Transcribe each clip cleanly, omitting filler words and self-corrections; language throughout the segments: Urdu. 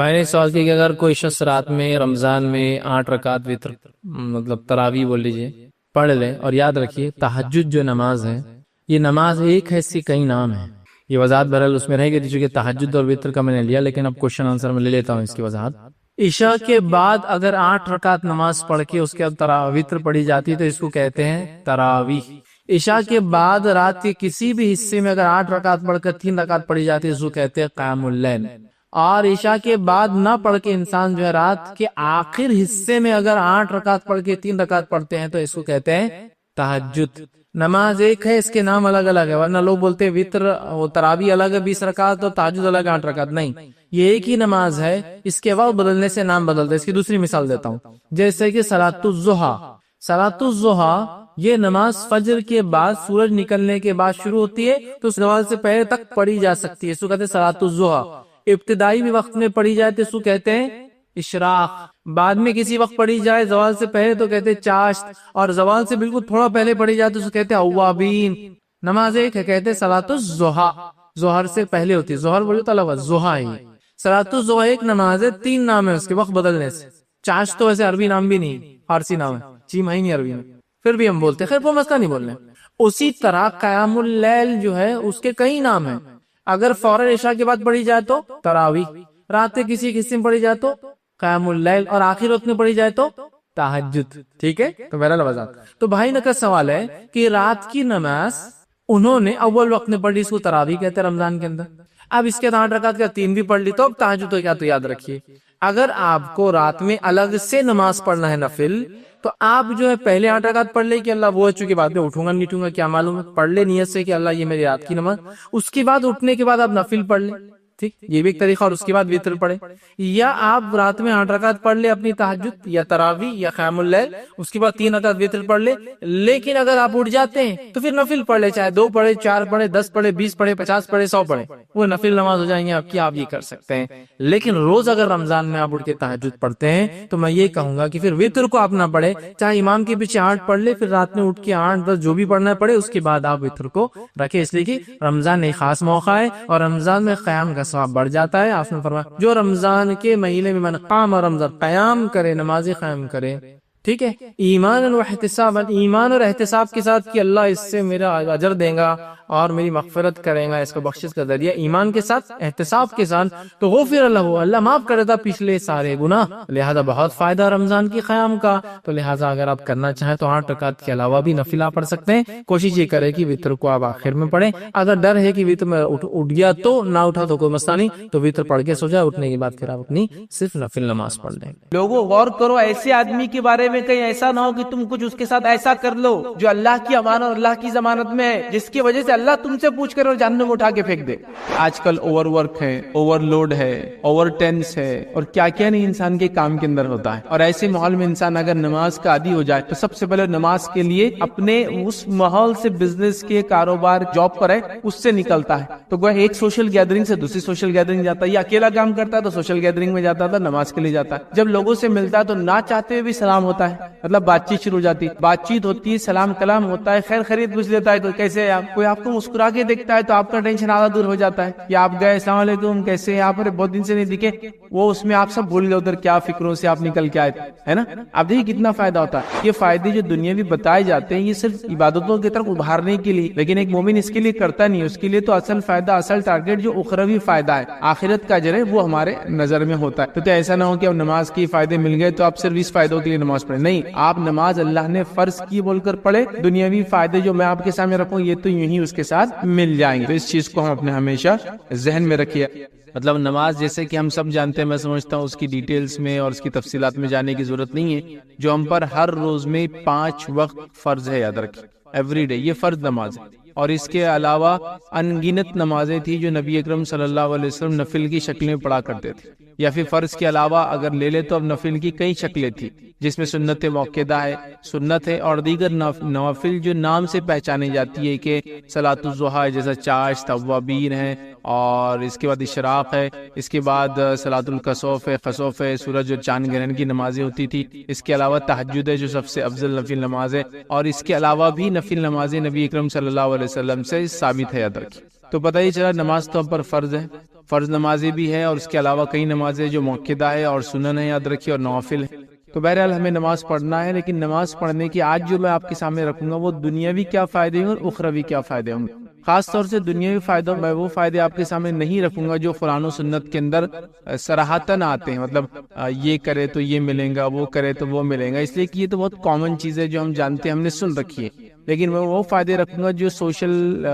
میں نے سوال کیا کہ اگر کوئی شخص رات میں رمضان میں 8 رکعت وتر مطلب تراویح بول لیجئے پڑھ لے، اور یاد رکھیے تہجد جو نماز ہے یہ نماز ایک ہے، اس کے کئی نام ہیں. یہ وضاحت بہرحال اس میں رہے گی چونکہ تہجد اور وتر کا میں نے لیا، لیکن اب کوشچن آنسر میں لے لیتا ہوں اس کی وضاحت. عشاء کے بعد اگر 8 رکعت نماز پڑھ کے اس کے بعد وتر پڑھی جاتی ہے تو اس کو کہتے ہیں تراویح. عشاء کے بعد رات کے کسی بھی حصے میں اگر 8 رکعت پڑھ کر 3 رکعت پڑھی جاتی ہے اس کو کہتے ہیں قیام اللیل. اور عشاء کے بعد نہ پڑھ کے انسان جو ہے رات کے آخر حصے میں اگر 8 رکعت پڑھ کے 3 رکعت پڑھتے ہیں تو اس کو کہتے ہیں تہجد. نماز ایک ہے، اس کے نام الگ الگ ہے، ورنہ لوگ بولتے ہیں وتر وہ تراویح الگ ہے 20 رکعت اور تہجد الگ 8 رکعت. نہیں، یہ ایک ہی نماز ہے، اس کے وقت بدلنے سے نام بدلتا ہے. اس کی دوسری مثال دیتا ہوں، جیسے کہ صلاۃ الضحیٰ. صلاۃ الضحیٰ یہ نماز فجر کے بعد سورج نکلنے کے بعد شروع ہوتی ہے تو اس نماز سے پہلے تک پڑھی جا سکتی ہے، اس کو کہتے ہیں صلاۃ الضحیٰ. ابتدائی بھی وقت میں پڑھی جائے تو اس کو کہتے ہیں اشراق. بعد میں کسی وقت پڑھی جائے زوال سے پہلے تو کہتے ہیں چاشت، اور زوال سے بالکل تھوڑا پہلے پڑھی جائے تو اس کو کہتے ہیں اوابین. نماز ایک ہے، کہتے ہیں صلاۃ الضحیٰ. ظہر سے پہلے ہوتی ہے، ظہر بولے تو لفظ ضحیٰ ہی. صلاۃ الضحیٰ ایک نماز ہے، 3 نام ہے اس کے وقت بدلنے سے. چاشت تو ویسے عربی نام بھی نہیں، فارسی نام ہے، چیم ہے ہی نہیں عربی میں، پھر بھی ہم بولتے ہیں، خیر وہ مسئلہ نہیں بولنے. اسی طرح قیام اللیل جو ہے اس کے کئی نام ہیں. اگر فوراً عشاء کے بعد پڑھی جائے تو تراویح، رات کے کسی حصے میں پڑھی جائے تو قیام اللیل، اور آخر وقت میں پڑھی جائے تو تہجد. ٹھیک ہے، تو بہرحال وضاحت. تو بھائی کا سوال ہے کہ رات کی نماز انہوں نے اول وقت میں پڑھی، اس کو تراویح کہتے ہیں رمضان کے اندر. اب اس کے 8 رکعت کا 3 بھی پڑھ لی تو اب تہجد تو کیا؟ تو یاد رکھیے اگر آپ کو رات میں الگ سے نماز پڑھنا ہے نفل تو آپ جو ہے پہلے 8 رکعت پڑھ لے کہ اللہ وہ چونکہ بعد میں اٹھوں گا نہیں اٹھوں گا کیا معلوم ہے، پڑھ لے نیت سے کہ اللہ یہ میری رات کی نماز. اس کے بعد اٹھنے کے بعد آپ نفل پڑھ لیں، ٹھیک، یہ بھی ایک طریقہ. اور اس کے بعد وتر پڑھے، یا آپ رات میں 8 رکعت پڑھ لے اپنی تہجد یا تراویح یا قیام اللیل، اس کے بعد 3 رکعت وتر پڑھ لے. لیکن اگر آپ اٹھ جاتے ہیں تو پھر نفل پڑھ لے، چاہے 2 پڑھے، 4 پڑھے، 10 پڑھے، 20 پڑھے، 50 پڑھے، 100 پڑھے، وہ نفل نماز ہو جائیں گے آپ کی، آپ یہ کر سکتے ہیں. لیکن روز اگر رمضان میں آپ اٹھ کے تہجد پڑھتے ہیں تو میں یہ کہوں گا کہ پھر وتر کو آپ نہ پڑھے، چاہے امام کے پیچھے 8 پڑھ لے، پھر رات میں اٹھ کے 8 10 جو بھی پڑھنا پڑے، اس کے بعد آپ وتر کو رکھے، اس لیے کہ رمضان ایک خاص موقع ہے اور رمضان میں قیام کا ثواب بڑھ جاتا ہے. آپ نے فرمایا جو رمضان کے مہینے میں من قام رمضان، قیام کرے، نماز قیام کرے، ٹھیک ہے، ایمان و احتساب، ایمان اور احتساب کے ساتھ کہ اللہ اس سے میرا اجر دے گا اور میری مغفرت کرے گا، اس کو بخشش کا ذریعہ ایمان کے ساتھ احتساب کے ساتھ، تو غفر اللہ، اللہ معاف کر دیتا پچھلے سارے گناہ. لہذا بہت فائدہ رمضان کی قیام کا. تو لہذا اگر آپ کرنا چاہیں تو 8 رکعت کے علاوہ بھی نفل آپ پڑھ سکتے ہیں. کوشش یہ کرے کہ وتر کو آپ آخر میں پڑھیں. اگر ڈر ہے کہ وتر میں اٹھ گیا تو نہ اٹھا تو کوئی مسئلہ نہیں، تو وتر پڑھ کے سو جائے، اٹھنے کے بعد پھر آپ اپنی صرف نفل نماز پڑھ لیں. لوگوں غور کرو، ایسے آدمی کے بارے میں کہیں ایسا نہ ہو کہ تم کچھ اس کے ساتھ ایسا کر لو جو اللہ کی امانت اور اللہ کی ضمانت میں ہے، جس کی وجہ سے اللہ تم سے پوچھ کر اور جہنم میں اٹھا کے پھینک دے. آج کل اوور ورک ہے، اوور لوڈ ہے، اوور ٹینس ہے، اور کیا کیا نہیں انسان کے کام کے اندر ہوتا ہے. اور ایسے ماحول میں انسان اگر نماز کا عادی ہو جائے تو سب سے پہلے نماز کے لیے اپنے اس ماحول سے، بزنس کے، کاروبار، جاب پر ہے، اس سے نکلتا ہے. تو وہ ایک سوشل گیدرنگ سے دوسری سوشل گیدرنگ جاتا ہے، یا اکیلا کام کرتا ہے تو سوشل گیدرنگ میں جاتا تھا، نماز کے لیے جاتا ہے. جب لوگوں سے ملتا ہے تو نہ چاہتے ہوئے بھی سلام ہوتا ہے، مطلب بات چیت شروع ہو جاتی ہے، بات چیت ہوتی ہے، سلام کلام ہوتا ہے، خیر خرید پوچھ لیتا ہے، تو کیسے ہیں آپ، کوئی آپ کو مسکرا کے دیکھتا ہے تو آپ کا ٹینشن آدھا دور ہو جاتا ہے. یا آپ گئے السلام علیکم کیسے ہیں آپ، بہت دن سے نہیں دکھے، وہ اس میں آپ سب بھول گئے ادھر کیا فکروں سے آپ نکل کے آئے تھے، ہے نا. آپ دیکھیے کتنا فائدہ ہوتا ہے. یہ فائدے جو دنیاوی بتائے جاتے ہیں یہ صرف عبادتوں کی طرف ابھارنے کے لیے، لیکن ایک مومن اس کے لیے کرتا نہیں. اس کے لیے تو اصل فائدہ، اصل ٹارگیٹ جو اخروی فائدہ ہے، آخرت کا اجر ہے، وہ ہمارے نظر میں ہوتا ہے. تو ایسا نہ ہو کہ اب نماز کے فائدے مل گئے تو آپ صرف اس فائدوں کے لیے نماز پڑھیں. نہیں، آپ نماز اللہ نے فرض کی بول کر پڑھے، دنیاوی فائدے جو میں آپ کے سامنے رکھوں یہ تو یوں ہی اس کے ساتھ مل جائیں گے. تو اس چیز کو ہم اپنے ہمیشہ ذہن میں رکھیے. مطلب نماز جیسے کہ ہم سب جانتے ہیں، میں سمجھتا ہوں اس کی ڈیٹیلز میں اور اس کی تفصیلات میں جانے کی ضرورت نہیں ہے. جو ہم پر ہر روز میں 5 وقت فرض ہے، یاد رکھیں، ایوری ڈے یہ فرض نماز ہے. اور اس کے علاوہ ان گنت نمازیں تھی جو نبی اکرم صلی اللہ علیہ وسلم نفل کی شکلیں پڑھا کرتے تھے. یا پھر فرض کے علاوہ اگر لے لے تو اب نفل کی کئی شکلیں تھی، جس میں سنت موقعہ ہے، سنت ہے، اور دیگر نوافل جو نام سے پہچانی جاتی ہے کہ صلاۃ الضحیٰ جیسا چاشت، اوابین ہے، اور اس کے بعد اشراق ہے، اس کے بعد صلاۃ الکسوف ہے، خسوف ہے، سورج اور چاند گرہن کی نمازیں ہوتی تھی. اس کے علاوہ تہجد ہے جو سب سے افضل نفل نماز ہے. اور اس کے علاوہ بھی نفل نمازیں نبی اکرم صلی اللہ علیہ وسلم سے ثابت ہے، یاد رکھیں. تو پتہ ہی چلا نماز تو ہم پر فرض ہے، فرض نمازی بھی ہے، اور اس کے علاوہ کئی نمازیں جو موقدہ ہے اور سنن ہے، یاد رکھیے، اور نوافل ہے۔ تو بہرحال ہمیں نماز پڑھنا ہے، لیکن نماز پڑھنے کی آج جو میں آپ کے سامنے رکھوں گا وہ دنیاوی کیا فائدے ہوں اور اخروی کیا فائدے ہوں گے۔ خاص طور سے دنیاوی فائدوں میں وہ فائدے آپ کے سامنے نہیں رکھوں گا جو قرآن و سنت کے اندر صراحتاً آتے ہیں، مطلب یہ کرے تو یہ ملے گا، وہ کرے تو وہ ملے گا، اس لیے کہ یہ تو بہت کامن چیز ہے جو ہم جانتے ہیں، ہم نے سن رکھی ہے۔ لیکن میں وہ فائدے رکھوں گا جو سوشل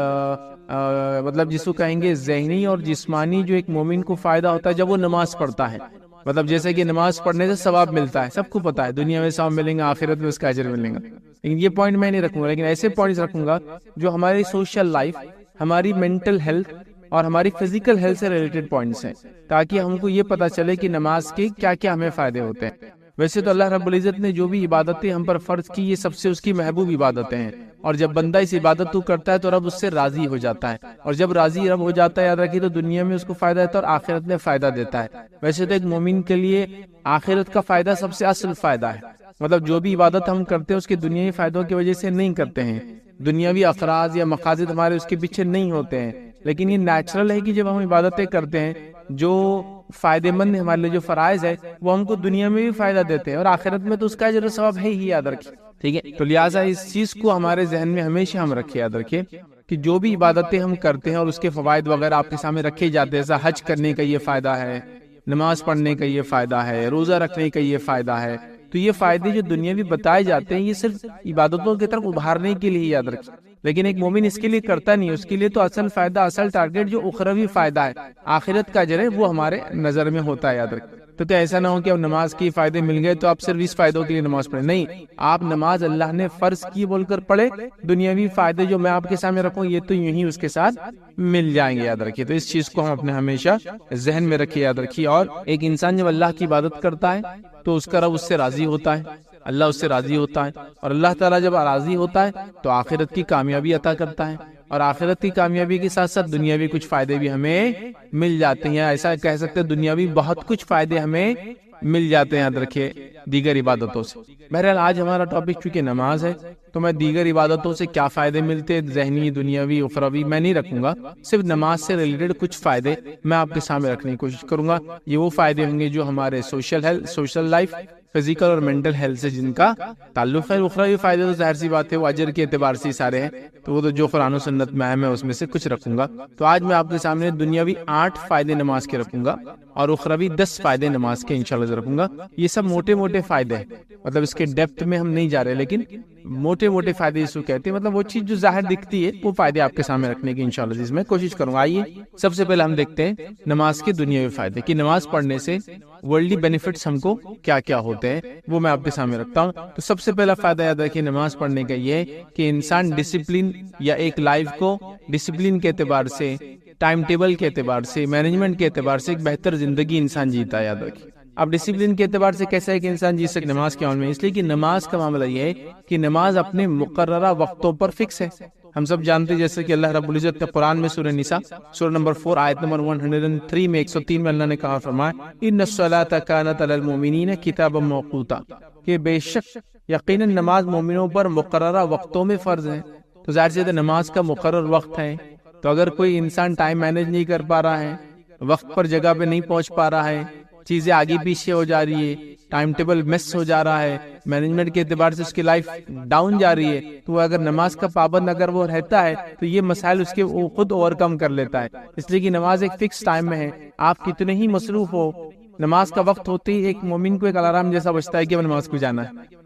مطلب جس کو کہیں گے ذہنی اور جسمانی، جو ایک مومن کو فائدہ ہوتا ہے جب وہ نماز پڑھتا ہے۔ مطلب جیسے کہ نماز پڑھنے سے ثواب ملتا ہے، سب کو پتا ہے، دنیا میں ثواب ملیں گا، آخرت میں اس کا اجر ملے گا، لیکن یہ پوائنٹ میں نہیں رکھوں گا، لیکن ایسے پوائنٹس رکھوں گا جو ہماری سوشل لائف، ہماری مینٹل ہیلتھ اور ہماری فزیکل ہیلتھ سے ریلیٹڈ پوائنٹس ہیں، تاکہ ہم کو یہ پتا چلے کہ نماز کے کیا کیا ہمیں فائدے ہوتے ہیں۔ ویسے تو اللہ رب العزت نے جو بھی عبادتیں ہم پر فرض کی، یہ سب سے اس کی محبوب عبادتیں ہیں، اور جب بندہ اس عبادت کو کرتا ہے تو رب اس سے راضی ہو جاتا ہے، اور جب راضی رب ہو جاتا ہے، یاد رکھیے، تو دنیا میں اس کو فائدہ دیتا ہے اور آخرت میں فائدہ دیتا ہے۔ ویسے تو ایک مومن کے لیے آخرت کا فائدہ سب سے اصل فائدہ ہے، مطلب جو بھی عبادت ہم کرتے ہیں اس کے دنیاوی فائدوں کی وجہ سے نہیں کرتے ہیں، دنیاوی اخراج یا مقاصد ہمارے اس کے پیچھے نہیں ہوتے ہیں، لیکن یہ نیچرل ہے کہ جب ہم عبادتیں کرتے ہیں جو فائدے مند ہے ہمارے لیے، جو فرائض ہے وہ ہم کو دنیا میں بھی فائدہ دیتے ہیں اور آخرت میں تو اس کا اجر و ثواب ہے ہی، یاد رکھیں، ٹھیک ہے۔ تو لہٰذا اس چیز کو ہمارے ذہن میں ہمیشہ ہم رکھیں، یاد رکھیں کہ جو بھی عبادتیں ہم کرتے ہیں اور اس کے فوائد وغیرہ آپ کے سامنے رکھے جاتے ہیں، جیسا حج کرنے کا یہ فائدہ ہے، نماز پڑھنے کا یہ فائدہ ہے، روزہ رکھنے کا یہ فائدہ ہے، تو یہ فائدے جو دنیاوی بتائے جاتے ہیں یہ صرف عبادتوں کی طرف ابھارنے کے لیے، یاد رکھیں، لیکن ایک مومن اس کے لیے کرتا نہیں، اس کے لیے تو اصل فائدہ، اصل ٹارگیٹ جو اخروی فائدہ ہے، آخرت کا اجر ہے، وہ ہمارے نظر میں ہوتا ہے، یاد رکھیں۔ تو ایسا نہ ہو کہ اب نماز کے فائدے مل گئے تو آپ صرف اس فائدوں کے لیے نماز پڑھیں، نہیں، آپ نماز اللہ نے فرض کی بول کر پڑھے، دنیاوی فائدے جو میں آپ کے سامنے رکھوں یہ تو یوں ہی اس کے ساتھ مل جائیں گے، یاد رکھیے۔ تو اس چیز کو ہم اپنے ہمیشہ ذہن میں رکھیے، یاد رکھیے۔ اور ایک انسان جب اللہ کی عبادت کرتا ہے تو اس کا رب اس سے راضی ہوتا ہے، اللہ اس سے راضی ہوتا ہے، اور اللہ تعالیٰ جب راضی ہوتا ہے تو آخرت کی کامیابی عطا کرتا ہے، اور آخرت کی کامیابی کے ساتھ ساتھ دنیاوی کچھ فائدے بھی ہمیں مل جاتے ہیں، ایسا کہہ سکتے ہیں دنیاوی بہت کچھ فائدے ہمیں مل جاتے ہیں، یاد رکھیے، دیگر عبادتوں سے۔ بہرحال آج ہمارا ٹاپک چونکہ نماز ہے تو میں دیگر عبادتوں سے کیا فائدے ملتے، ذہنی، دنیاوی، اخروی، میں نہیں رکھوں گا، صرف نماز سے ریلیٹڈ کچھ فائدے میں آپ کے سامنے رکھنے کی کوشش کروں گا۔ یہ وہ فائدے ہوں گے جو ہمارے social health, social life, physical اور مینٹل ہیلتھ سے جن کا تعلق ہے۔ اخروی فائدے تو ظاہر سی بات ہے وہ اجر کے اعتبار سے سارے ہیں، تو وہ تو جو قرآن و سنت میں ہے میں اس میں سے کچھ رکھوں گا۔ تو آج میں آپ کے سامنے دنیاوی 8 فائدے نماز کے رکھوں گا اور اخروی 10 فائدے نماز کے انشاءاللہ رکھوں گا۔ یہ سب موٹے موٹے فائدے ہیں، مطلب اس کے ڈیپتھ میں ہم نہیں جا رہے، لیکن موٹے موٹے فائدے اس کو کہتے ہیں، مطلب وہ چیز جو ظاہر دکھتی ہے وہ فائدے آپ کے سامنے رکھنے کی انشاءاللہ اس میں کوشش کروں گا۔ آئیے سب سے پہلے ہم دیکھتے ہیں نماز کے دنیاوی فائدے، کہ نماز پڑھنے سے ورلڈلی بینیفٹس ہم کو کیا کیا ہوتے ہیں، وہ میں آپ کے سامنے رکھتا ہوں۔ تو سب سے پہلا فائدہ یاد رکھیے نماز پڑھنے کا یہ ہے کہ انسان ڈسپلن یا ایک لائف کو ڈسپلن کے اعتبار سے، ٹائم ٹیبل کے اعتبار سے، مینجمنٹ کے اعتبار سے ایک بہتر زندگی انسان جیتا ہے، یاد رکھیے۔ اب ڈسپلن کے اعتبار سے کیسا ہے کہ انسان جی سکے نماز کے عمل میں، اس لیے کہ نماز کا معاملہ یہ ہے کہ نماز اپنے مقررہ وقتوں پر فکس ہے۔ ہم سب جانتے ہیں جیسے کہ اللہ رب العزت کا قرآن میں سورہ نساء سورہ نمبر 4 آیت نمبر 103 میں 103 میں اللہ نے کہا فرمایا ان الصلاۃ کانت علی المؤمنین کتابا موقوتا، کہ بے شک یقیناً نماز مومنوں پر مقررہ وقتوں میں فرض ہے۔ تو ظاہر سی نماز کا مقرر وقت ہے، تو اگر کوئی انسان ٹائم مینج نہیں کر پا رہا ہے، وقت پر جگہ پہ نہیں پہنچ پا رہا ہے، چیزیں آگے پیچھے ہو جا رہی ہے، ٹائم ٹیبل مس ہو جا رہا ہے، مینجمنٹ کے اعتبار سے اس کی لائف ڈاؤن جا رہی ہے، تو وہ اگر نماز کا پابند اگر وہ رہتا ہے تو یہ مسائل اس کے وہ خود اوور کم کر لیتا ہے، اس لیے کہ نماز ایک فکس ٹائم میں ہے۔ آپ کتنے ہی مصروف ہو، نماز کا وقت ہوتے ہی ایک مومن کو ایک الارم جیسا بجتا ہے کہ نماز کو جانا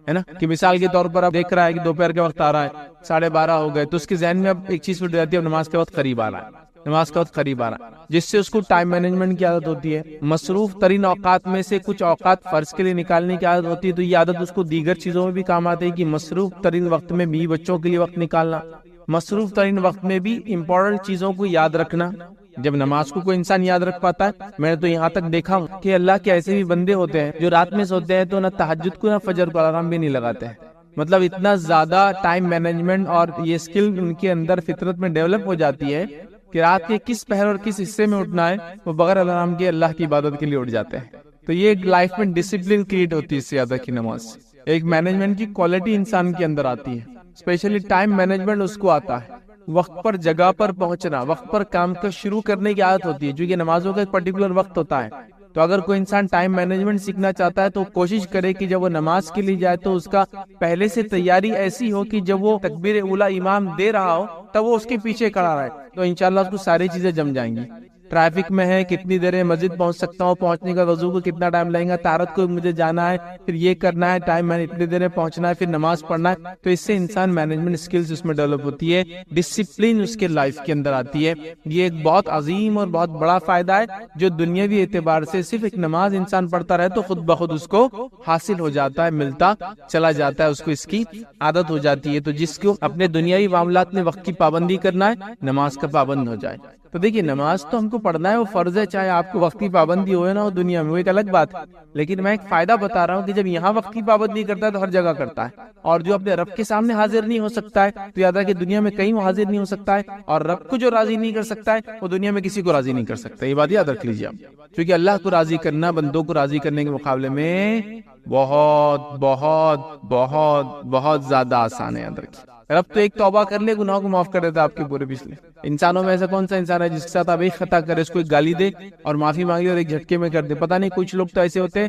ہے نا، کہ مثال کے طور پر اب دیکھ رہا ہے کہ دوپہر کا وقت آ رہا ہے، 12:30 ہو گئے، تو اس کے ذہن میں اب ایک چیز پھٹ جاتی ہے، اب نماز کا وقت قریب آ رہا ہے، نماز کا وقت قریب آ رہا ہے، جس سے اس کو ٹائم مینجمنٹ کی عادت ہوتی ہے۔ مصروف ترین اوقات میں سے کچھ اوقات فرض کے لیے نکالنے کی عادت ہوتی ہے، تو یہ عادت اس کو دیگر چیزوں میں بھی کام آتی ہے کہ مصروف ترین وقت میں بھی بچوں کے لیے وقت نکالنا، مصروف ترین وقت میں بھی امپورٹنٹ چیزوں کو یاد رکھنا۔ جب نماز کو کوئی انسان یاد رکھ پاتا ہے، میں نے تو یہاں تک دیکھا ہوں کہ اللہ کے ایسے بھی بندے ہوتے ہیں جو رات میں سوتے ہیں تو نہ تہجد کو نہ فجر کو الارم بھی نہیں لگاتے ہیں، مطلب اتنا زیادہ ٹائم مینجمنٹ اور یہ اسکل ان کے اندر فطرت میں ڈیولپ ہو جاتی ہے کہ رات کے کس پہر اور کس حصے میں اٹھنا ہے وہ بغیر الارم کے اللہ کی عبادت کے لیے اٹھ جاتے ہیں۔ تو یہ ایک لائف میں ڈسپلن کریٹ ہوتی ہے اس سے زیادہ کی نماز سے، ایک مینجمنٹ کی کوالٹی انسان کے اندر آتی ہے، اسپیشلی ٹائم مینجمنٹ اس کو آتا ہے، وقت پر جگہ پر پہنچنا، وقت پر کام کا شروع کرنے کی عادت ہوتی ہے، جو کہ نمازوں کا ایک پرٹیکولر وقت ہوتا ہے. تو اگر کوئی انسان ٹائم مینجمنٹ سیکھنا چاہتا ہے تو کوشش کرے کہ جب وہ نماز کے لیے جائے تو اس کا پہلے سے تیاری ایسی ہو کہ جب وہ تکبیر اولی امام دے رہا ہو تب وہ اس کے پیچھے کھڑا رہے، تو انشاءاللہ اس کو ساری چیزیں جم جائیں گی. ٹریفک میں ہے، کتنی دیر ہے مسجد پہنچ سکتا ہوں، پہنچنے کا وضو کو کتنا ٹائم لگے گا، طہارت کو مجھے جانا ہے، پھر یہ کرنا ہے، ٹائم میں اتنی دیر میں پہنچنا ہے، پھر نماز پڑھنا ہے. تو اس سے انسان مینجمنٹ سکلز اس میں ڈیولپ ہوتی ہے، ڈسپلن اس کے لائف کے اندر آتی ہے. یہ ایک بہت عظیم اور بہت بڑا فائدہ ہے جو دنیاوی اعتبار سے صرف ایک نماز انسان پڑھتا رہے تو خود بخود اس کو حاصل ہو جاتا ہے، ملتا چلا جاتا ہے، اس کو اس کی عادت ہو جاتی ہے. تو جس کو اپنے دنیاوی معاملات میں وقت کی پابندی کرنا ہے، نماز کا پابند ہو جائے. تو دیکھیے نماز تو ہم کو پڑھنا ہے، وہ فرض ہے، چاہے آپ کو وقت کی پابندی ہوئے نہ ہو دنیا میں، وہ ایک الگ بات ہے. لیکن میں ایک فائدہ بتا رہا ہوں کہ جب یہاں وقت کی پابندی کرتا ہے تو ہر جگہ کرتا ہے. اور جو اپنے رب کے سامنے حاضر نہیں ہو سکتا ہے تو یاد رکھے دنیا میں کہیں وہ حاضر نہیں ہو سکتا ہے، اور رب کو جو راضی نہیں کر سکتا ہے وہ دنیا میں کسی کو راضی نہیں کر سکتا. یہ بات یاد رکھ لیجیے آپ، کیونکہ اللہ کو راضی کرنا بندوں کو راضی کرنے کے مقابلے میں بہت بہت بہت بہت زیادہ آسان ہے. یاد رکھیے رب تو ایک توبہ کر لے گناہ کو معاف کر دیتا آپ کے پورے پچھلے. انسانوں میں ایسا کون سا انسان ہے جس کے ساتھ آپ ایک خطا کرے، اس کو ایک گالی دے اور معافی مانگے اور ایک جھٹکے میں کر دے؟ پتہ نہیں، کچھ لوگ تو ایسے ہوتے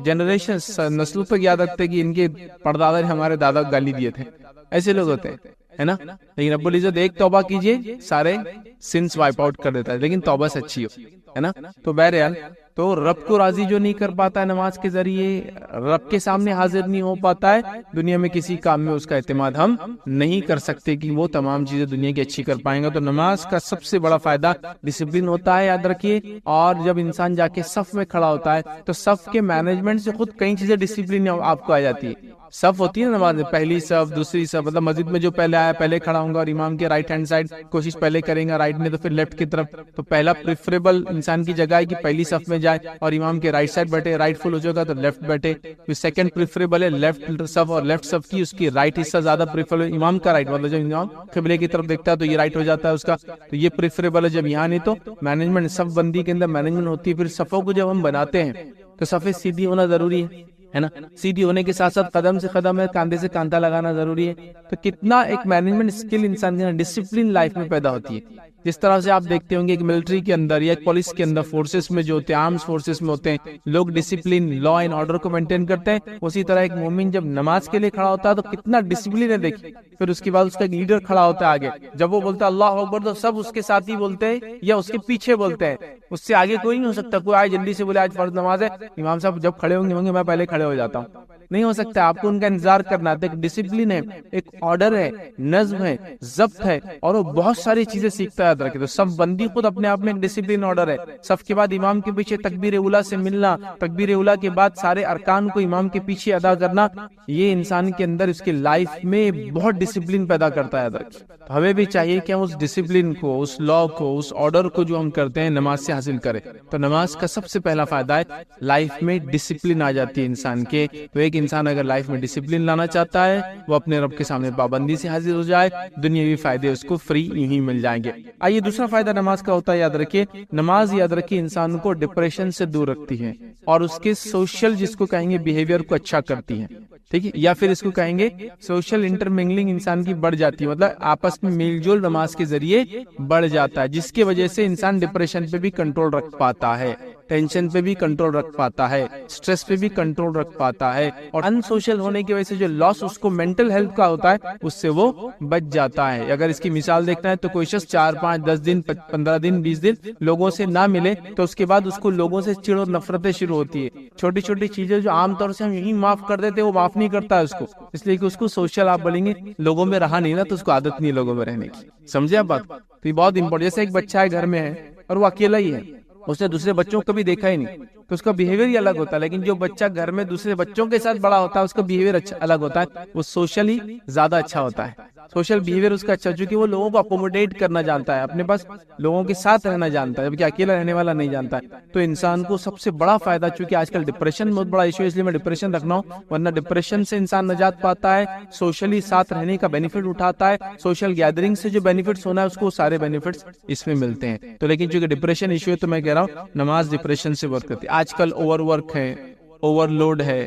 جنریشن نسلوں تک یاد رکھتے کہ ان کے پردادا نے ہمارے دادا کو گالی دیے تھے. ایسے لوگ ہوتے ہیں، ہے نا. لیکن رب العزت ایک توبہ کیجئے سارے سنس وائپ آؤٹ کر دیتا ہے، لیکن توبہ سچی ہو، ہے نا. تو بہرحال تو رب کو راضی جو نہیں کر پاتا ہے نماز کے ذریعے، رب کے سامنے حاضر نہیں ہو پاتا ہے، دنیا میں کسی کام میں اس کا اعتماد ہم نہیں کر سکتے کہ وہ تمام چیزیں دنیا کی اچھی کر پائیں گا. تو نماز کا سب سے بڑا فائدہ ڈسپلن ہوتا ہے، یاد رکھیے. اور جب انسان جا کے صف میں کھڑا ہوتا ہے تو صف کے مینجمنٹ سے خود کئی چیزیں ڈسپلن آپ کو آ جاتی ہے. صف ہوتی ہے نا نماز میں، پہلی صف، دوسری صف، مطلب مسجد میں جو پہلے آیا پہلے کھڑا ہوں گا، اور امام کے رائٹ ہینڈ سائڈ کوشش پہلے کریں گا، رائٹ میں تو پھر لیفٹ کی طرف. تو پہلا پریفریبل انسان کی جگہ ہے کہ پہلی صف میں جائے اور امام کے رائٹ سائڈ بیٹھے، رائٹ فل ہو جائے گا تو لیفٹ بیٹھے. پھر سیکنڈ پریفریبل ہے لیفٹ صف، اور لیفٹ صف کی اس کی رائٹ حصہ زیادہ پریفریبل، امام کا رائٹ، مطلب جب امام قبلے کی طرف دیکھتا ہے تو یہ رائٹ ہو جاتا ہے اس کا، تو یہ پریفریبل ہے. جب یہاں نہیں تو مینجمنٹ صف بندی کے اندر مینجمنٹ ہوتی ہے. پھر صفوں کو جب ہم بناتے ہیں تو صفیں سیدھی ہونا ضروری ہے نا. سیدھی ہونے کے ساتھ ساتھ قدم سے قدم ہے، کاندھے سے کاندھا لگانا ضروری ہے. تو کتنا ایک مینجمنٹ اسکل انسان کے ڈسپلن لائف میں پیدا ہوتی ہے. جس طرح سے آپ دیکھتے ہوں گے کہ ملٹری کے اندر یا پولیس کے اندر، فورسز میں جو ہوتے ہیں، آرمز فورسز میں ہوتے ہیں، لوگ ڈسپلن، لا اینڈ آرڈر کو مینٹین کرتے ہیں. اسی طرح ایک مومن جب نماز کے لیے کھڑا ہوتا ہے تو کتنا ڈسپلن ہے دیکھیں. پھر اس کے بعد اس کا ایک لیڈر کھڑا ہوتا ہے آگے، جب وہ بولتا ہے اللہ اکبر تو سب اس کے ساتھ ہی بولتے ہیں یا اس کے پیچھے بولتے ہیں. اس سے آگے کوئی نہیں ہو سکتا. کوئی آئے جلدی سے بولے آج فرض نماز ہے، امام صاحب جب کھڑے ہوں گے میں پہلے کھڑے ہو جاتا ہوں، نہیں ہو سکتا. آپ کو ان کا انتظار کرنا ہے. ایک ڈسپلن ہے، ایک آرڈر ہے، نظم ہے، ضبط ہے، اور وہ بہت ساری چیزیں سیکھتا ہے. یاد رکھے تو صف بندی خود اپنے آپ میں ایک ڈسپلن آرڈر ہے. صف کے بعد امام کے پیچھے تکبیر اولی سے ملنا، تکبیر اولی کے بعد سارے ارکان کو امام کے پیچھے ادا کرنا، یہ انسان کے اندر اس کے لائف میں بہت ڈسپلن پیدا کرتا ہے. یاد رکھے تو ہمیں بھی چاہیے کہ ہم اس ڈسپلن کو، اس لا کو، اس آرڈر کو جو ہم کرتے ہیں نماز سے حاصل کریں. تو نماز کا سب سے پہلا فائدہ ہے لائف میں ڈسپلن آ جاتی ہے انسان کے. تو ایک انسان اگر لائف میں ڈسپلن لانا چاہتا ہے، وہ اپنے رب کے سامنے پابندی سے حاضر ہو جائے، دنیاوی فائدے اس کو فری ہی مل جائیں گے. آئیے دوسرا فائدہ نماز کا ہوتا ہے، یاد رکھیے نماز، یاد رکھیے انسان کو ڈپریشن سے دور رکھتی ہے اور اس کے سوشل، جس کو کہیں گے بیہیویئر کو اچھا کرتی ہے. ٹھیک ہے، یا پھر اس کو کہیں گے سوشل انٹرمنگلنگ انسان کی بڑھ جاتی ہے، مطلب آپس میں میل جول نماز کے ذریعے بڑھ جاتا ہے، جس کی وجہ سے انسان ڈپریشن پہ بھی کنٹرول رکھ پاتا ہے، ٹینشن پہ بھی کنٹرول رکھ پاتا ہے، سٹریس پہ بھی کنٹرول رکھ پاتا ہے. اور ان سوشل ہونے کی وجہ سے جو لاس اس کو مینٹل ہیلتھ کا ہوتا ہے اس سے وہ بچ جاتا ہے. اگر اس کی مثال دیکھنا ہے تو کوئی شخص 4 5 10 دن 15 دن 20 دن لوگوں سے نہ ملے تو اس کے بعد اس کو لوگوں سے چڑ اور نفرتیں شروع ہوتی ہے. چھوٹی چھوٹی چیزیں جو عام طور سے ہم یہی معاف کر دیتے وہ معاف نہیں کرتا ہے اس کو، اس لیے کہ اس کو سوشل، آپ بولیں گے لوگوں میں رہا نہیں نا تو اس کو عادت نہیں ہے لوگوں میں رہنے کی. سمجھے آپ بات؟ تو یہ بہت امپورٹنٹ. جیسے ایک بچہ ہے گھر میں ہے اور وہ اکیلا ہی ہے، اس نے دوسرے بچوں کو کبھی دیکھا ہی نہیں تو اس کا بیہیویئر ہی الگ ہوتا ہے. لیکن جو بچہ گھر میں دوسرے بچوں کے ساتھ بڑا ہوتا ہے اس کا بیہیویئر اچھا الگ ہوتا ہے، وہ سوشلی زیادہ اچھا ہوتا ہے. سوشل بیہیویئر اس کا اچھا، چونکہ وہ لوگوں کو اکوموڈیٹ کرنا جانتا ہے، اپنے پاس لوگوں کے ساتھ رہنا جانتا ہے، جبکہ اکیلا رہنے والا نہیں جانتا ہے. تو انسان کو سب سے بڑا فائدہ، چونکہ آج کل ڈپریشن بہت بڑا ایشو ہے اس لیے میں ڈپریشن رکھ رہا ہوں، ورنہ ڈپریشن سے انسان نجات پاتا ہے، سوشلی ساتھ رہنے کا بینیفٹ اٹھاتا ہے، سوشل گیدرنگ سے جو بینیفٹس ہونا ہے اس کو سارے بینیفٹس اس میں ملتے ہیں. تو لیکن چونکہ ڈپریشن ایشو ہے تو میں کہہ رہا ہوں نماز ڈپریشن سے ورک کرتی ہے. آج کل اوور ورک ہے، اوور لوڈ ہے،